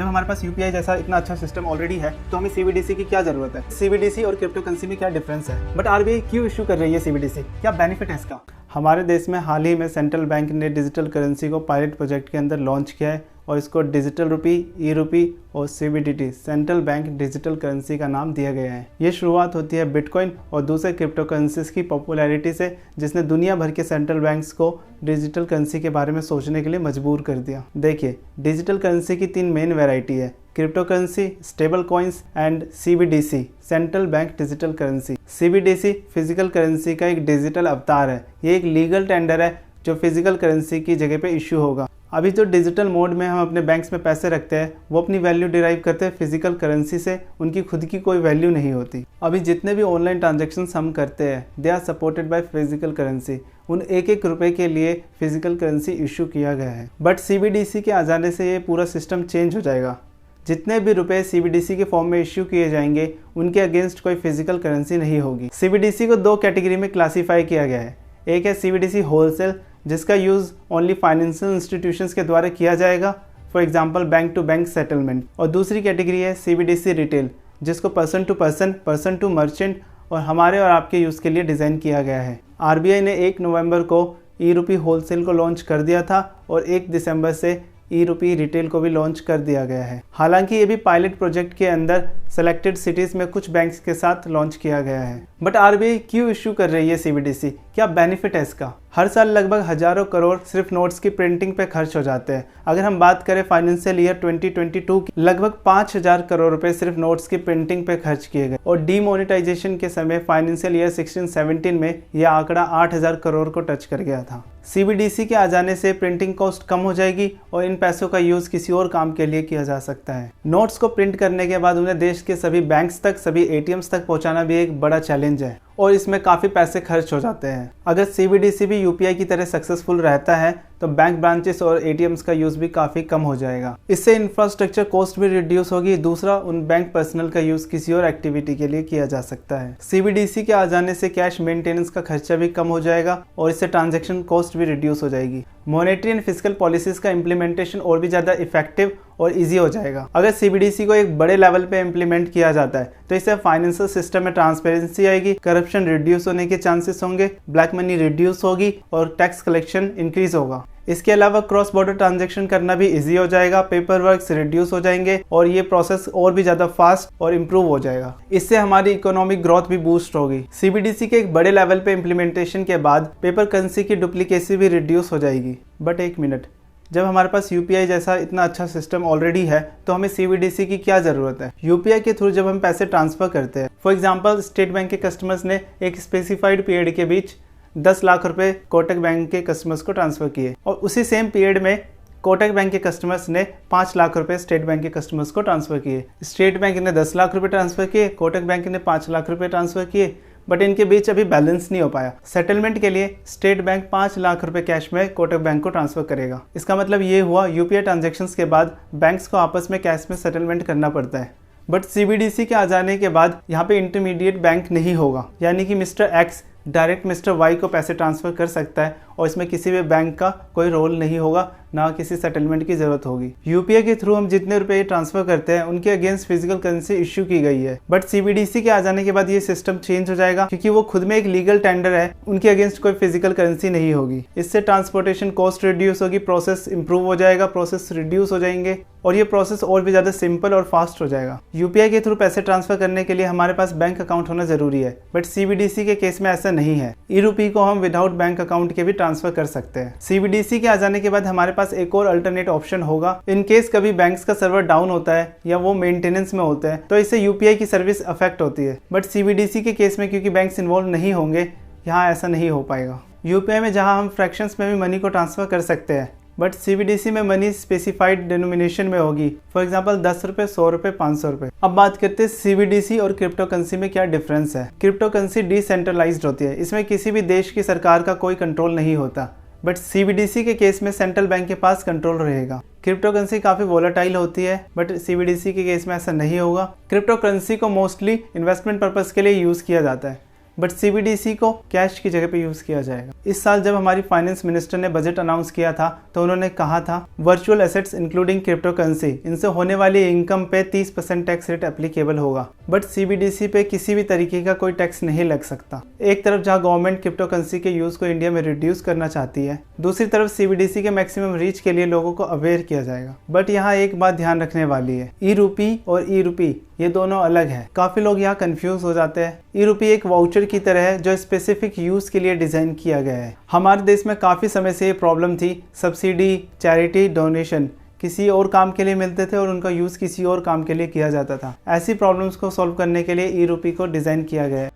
जब हमारे पास यूपीआई जैसा इतना अच्छा सिस्टम ऑलरेडी है तो हमें सीबीडीसी की क्या जरूरत है। सीबीडीसी और क्रिप्टो करेंसी में क्या डिफरेंस है, बट आरबीआई क्यों इशू कर रही है सीबीडीसी, क्या बेनिफिट है इसका। हमारे देश में हाल ही में सेंट्रल बैंक ने डिजिटल करेंसी को पायलट प्रोजेक्ट के अंदर लॉन्च किया है और इसको डिजिटल रुपी, ई रुपी और CBDT central bank digital currency का नाम दिया गया है। ये शुरुआत होती है बिटकॉइन और दूसरे क्रिप्टो करेंसीज की पॉपुलैरिटी से, जिसने दुनिया भर के सेंट्रल बैंक्स को डिजिटल करेंसी के बारे में सोचने के लिए मजबूर कर दिया। देखिए, डिजिटल करेंसी की 3 मेन वैरायटी है, crypto currency, stable coins and CBDC central bank digital currency. CBDC physical currency का एक डिजिटल अवतार है। ये एक लीगल टेंडर है जो फिजिकल करेंसी की जगह पे इश्यू होगा। अभी जो डिजिटल मोड में हम अपने बैंक्स में पैसे रखते हैं वो अपनी वैल्यू डिराइव करते हैं फिजिकल करेंसी से, उनकी खुद की कोई वैल्यू नहीं होती। अभी जितने भी ऑनलाइन ट्रांजैक्शंस हम करते हैं they are supported by physical currency. उन एक रुपए के लिए फिजिकल करेंसी इशू किया गया है। बट सीबीडीसी के आ जाने से ये पूरा सिस्टम चेंज हो जाएगा। जितने भी रुपए सीबीडीसी के फॉर्म में इश्यू किए जाएंगे उनके अगेंस्ट कोई फिजिकल करेंसी नहीं होगी। सीबीडीसी को 2 कैटेगरी में क्लासीफाई किया गया है। एक है सीबीडीसी होलसेल, जिसका यूज़ ओनली फाइनेंशियल इंस्टीट्यूशंस के द्वारा किया जाएगा, for example bank to bank settlement. और दूसरी कैटेगरी है सीबीडीसी रिटेल, जिसको पर्सन टू मर्चेंट और हमारे और आपके यूज़ के लिए डिज़ाइन किया गया है। आरबीआई ने 1 नवंबर को ई रुपी होलसेल को लॉन्च कर दिया था और 1 दिसंबर से ई रुपी रिटेल को भी लॉन्च कर दिया गया है। हालांकि ये भी पायलट प्रोजेक्ट के अंदर सेलेक्टेड सिटीज़ में कुछ बैंक्स के साथ लॉन्च किया गया है। बट आरबीआई क्यों इशू कर रही है सीबीडीसी, क्या बेनिफिट है इसका। हर साल लगभग हजारों करोड़ सिर्फ नोट्स की प्रिंटिंग पे खर्च हो जाते हैं। अगर हम बात करें फाइनेंशियल ईयर 2022 की, लगभग 5000 करोड़ रुपए सिर्फ नोट्स की प्रिंटिंग पे खर्च किए गए और डीमोनेटाइजेशन के समय फाइनेंशियल ईयर 16-17 में यह आंकड़ा 8000 करोड़ को टच कर गया था। सीबीडीसी के आ जाने से प्रिंटिंग कॉस्ट कम हो जाएगी और इन पैसों का यूज किसी और काम के लिए किया जा सकता है। नोट्स को प्रिंट करने के बाद उन्हें देश के सभी बैंक्स तक, सभी एटीएम्स तक पहुंचाना भी एक बड़ा चैलेंज है और इसमें काफ़ी पैसे खर्च हो जाते हैं। अगर सीबीडीसी भी यूपीआई की तरह सक्सेसफुल रहता है तो बैंक ब्रांचेस और एटीएम्स का यूज़ भी काफ़ी कम हो जाएगा। इससे इंफ्रास्ट्रक्चर कॉस्ट भी रिड्यूस होगी। दूसरा, उन बैंक पर्सनल का यूज़ किसी और एक्टिविटी के लिए किया जा सकता है। सीबीडीसी के आ जाने से कैश मेंटेनेंस का खर्चा भी कम हो जाएगा और इससे ट्रांजैक्शन कॉस्ट भी रिड्यूस हो जाएगी। मॉनेटरी एंड फिजिकल पॉलिसीज का इम्प्लीमेंटेशन और भी ज़्यादा इफेक्टिव और इजी हो जाएगा। अगर सीबीडीसी को एक बड़े लेवल पे इम्प्लीमेंट किया जाता है तो इससे फाइनेंशियल सिस्टम में ट्रांसपेरेंसी आएगी, करप्शन रिड्यूस होने के चांसेस होंगे, ब्लैक मनी रिड्यूस होगी और टैक्स कलेक्शन इंक्रीज होगा। इसके अलावा क्रॉस बॉर्डर ट्रांजैक्शन करना भी इजी हो जाएगा, पेपर वर्क रिड्यूस हो जाएंगे और ये प्रोसेस और भी ज़्यादा फास्ट और इम्प्रूव हो जाएगा। इससे हमारी इकोनॉमिक ग्रोथ भी बूस्ट होगी। सीबीडीसी के एक बड़े लेवल पे इम्प्लीमेंटेशन के बाद पेपर करेंसी की डुप्लीकेसी भी रिड्यूस हो जाएगी। बट एक मिनट, जब हमारे पास यूपीआई जैसा इतना अच्छा सिस्टम ऑलरेडी है तो हमें सीबीडीसी की क्या ज़रूरत है। यूपीआई के थ्रू जब हम पैसे ट्रांसफ़र करते हैं, फॉर एग्जांपल स्टेट बैंक के कस्टमर्स ने एक स्पेसिफाइड पीरियड के बीच 10 लाख रुपए कोटक बैंक के कस्टमर्स को ट्रांसफ़र किए और उसी सेम पीरियड में कोटक बैंक के कस्टमर्स ने 5 लाख रुपए स्टेट बैंक के कस्टमर्स को ट्रांसफ़र किए। स्टेट बैंक ने 10 लाख रुपए ट्रांसफ़र किए, कोटक बैंक ने 5 लाख रुपए ट्रांसफ़र किए, बट इनके बीच अभी बैलेंस नहीं हो पाया। सेटलमेंट के लिए स्टेट बैंक 5 लाख रुपए कैश में कोटक बैंक को ट्रांसफर करेगा। इसका मतलब ये हुआ यूपीआई ट्रांजैक्शंस के बाद बैंक्स को आपस में कैश में सेटलमेंट करना पड़ता है। बट सीबीडीसी के आ जाने के बाद यहाँ पे इंटरमीडिएट बैंक नहीं होगा, यानी कि mister X direct mister Y को पैसे ट्रांसफ़र कर सकता है और इसमें किसी भी बैंक का कोई रोल नहीं होगा, ना किसी सेटलमेंट की ज़रूरत होगी। यूपीआई के थ्रू हम जितने रुपए ट्रांसफ़र करते हैं उनके अगेंस्ट फिजिकल करेंसी इश्यू की गई है। बट सीबीडीसी के आ जाने के बाद ये सिस्टम चेंज हो जाएगा क्योंकि वो खुद में एक लीगल टेंडर है, उनके अगेंस्ट कोई फिजिकल करेंसी नहीं होगी। इससे ट्रांसपोर्टेशन कॉस्ट रिड्यूस होगी, प्रोसेस इंप्रूव हो जाएगा, प्रोसेस रिड्यूस हो जाएंगे और ये प्रोसेस और भी ज़्यादा सिंपल और फास्ट हो जाएगा। यूपीआई के थ्रू पैसे ट्रांसफ़र करने के लिए हमारे पास बैंक अकाउंट होना ज़रूरी है, बट सीबीडीसी के केस में ऐसा नहीं है। ई रुपी को हम विदाउट बैंक अकाउंट के भी ट्रांसफ़र कर सकते हैं। सीबीडीसी के आ जाने के बाद हमारे पास एक और अल्टरनेट ऑप्शन होगा। इन केस कभी बैंक्स का सर्वर डाउन होता है या वो मेंटेनेंस में होते हैं तो इससे यूपीआई की सर्विस अफेक्ट होती है। बट सीबीडीसी के केस में क्योंकि बैंक्स इन्वॉल्व नहीं होंगे, यहाँ ऐसा नहीं हो पाएगा। यूपीआई में जहाँ हम फ्रैक्शंस में भी मनी को ट्रांसफ़र कर सकते हैं, बट सीबीडीसी में मनी स्पेसिफाइड डिनोमिनेशन में होगी, फॉर एग्जांपल 10 रुपये, 100 रुपये, 500 रुपये। अब बात करते हैं सीबीडीसी और क्रिप्टो करेंसी में क्या डिफरेंस है। क्रिप्टो करेंसी डिसेंट्रलाइज्ड होती है, इसमें किसी भी देश की सरकार का कोई कंट्रोल नहीं होता। बट सीबीडीसी के केस में सेंट्रल बैंक के पास कंट्रोल रहेगा। क्रिप्टो करेंसी काफ़ी वोलेटाइल होती है, बट सीबीडीसी के केस में ऐसा नहीं होगा। क्रिप्टो करेंसी को मोस्टली इन्वेस्टमेंट पर्पज़ के लिए यूज़ किया जाता है। बट CBDC को कैश की जगह पे यूज किया जाएगा। इस साल जब हमारी फाइनेंस मिनिस्टर ने बजट अनाउंस किया था तो उन्होंने कहा था virtual assets including crypto currency, इनसे होने वाली इनकम पे 30% टैक्स रेट एप्लीकेबल होगा। बट CBDC पे किसी भी तरीके का कोई टैक्स नहीं लग सकता। एक तरफ जहां गवर्नमेंट क्रिप्टो करेंसी के यूज को इंडिया में रिड्यूस करना चाहती है, दूसरी तरफ CBDC के मैक्सिमम रीच के लिए लोगों को अवेयर किया जाएगा। बट यहाँ एक बात ध्यान रखने वाली है, ई-रूपी और ई-रूपी ये दोनों अलग है। काफी लोग यहाँ कंफ्यूज हो जाते हैं। ई-रूपी एक वाउचर की तरह है जो स्पेसिफिक यूज के लिए डिजाइन किया गया है। हमारे देश में काफी समय से ये प्रॉब्लम थी, सब्सिडी, चैरिटी, डोनेशन किसी और काम के लिए मिलते थे और उनका यूज किसी और काम के लिए किया जाता था। ऐसी प्रॉब्लम्स को सॉल्व करने के लिए ई-रूपी को डिजाइन किया गया है।